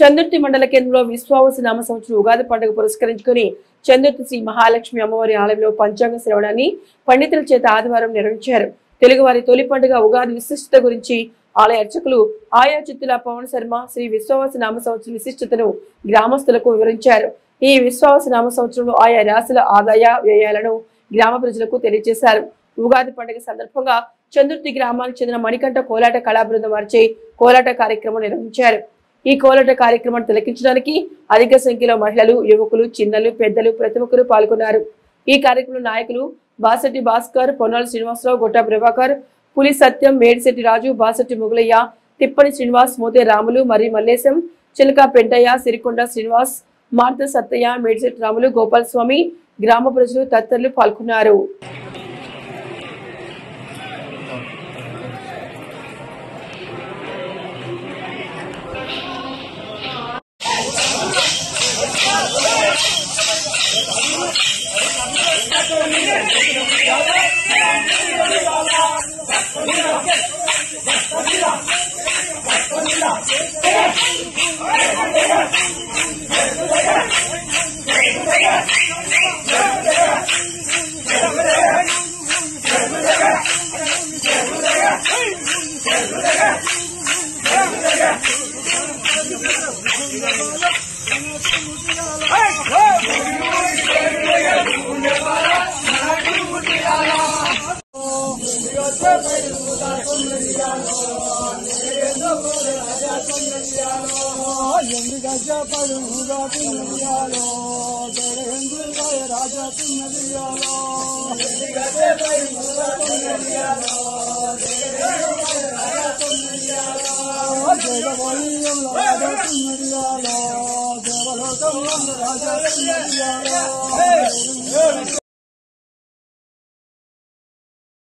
చందుర్తి మండల కేంద్రంలో విశ్వావసు నామ సంవత్సరం ఉగాది పండుగ పురస్కరించుకుని చందుర్తి శ్రీ మహాలక్ష్మి అమ్మవారి ఆలయంలో పంచాంగ శ్రవణాన్ని పండితుల చేత ఆదివారం నిర్వహించారు. తెలుగువారి తొలి పండుగ ఉగాది విశిష్టత గురించి ఆలయ అర్చకులు ఆయా చిత్తుల పవన్ శర్మ శ్రీ విశ్వావసు నామ సంవత్సరం విశిష్టతను గ్రామస్తులకు వివరించారు. ఈ విశ్వావసు నామ సంవత్సరంలో ఆయా రాశుల ఆదాయ వ్యయాలను గ్రామ ప్రజలకు తెలియజేశారు. ఉగాది పండుగ సందర్భంగా చందుర్తి గ్రామానికి చెందిన మణికంఠ కోలాట కళా బృందం వారిచే కోలాట కార్యక్రమం నిర్వహించారు. ఈ కోలాట కార్యక్రమాన్ని తిలకించడానికి అధిక సంఖ్యలో మహిళలు, యువకులు, చిన్నలు, పెద్దలు ప్రతి ఒక్కరూ పాల్గొన్నారు. ఈ కార్యక్రమంలో నాయకులు బాసెట్టి భాస్కర్, పొన్నాల శ్రీనివాసరావు, గొట్టా ప్రభాకర్, పులి సత్యం, మేడిశెట్టి రాజు, బాసెట్టి ముగులయ్య, తిప్పని శ్రీనివాస్, మోతే రాములు, మరి మల్లేశం, చిలక పెంటయ్య, సిరికొండ శ్రీనివాస్, మార్త సత్తయ్య, మేడిశెట్టి రాములు, గోపాల్ స్వామి, గ్రామ ప్రజలు తదితరులు పాల్గొన్నారు. Raja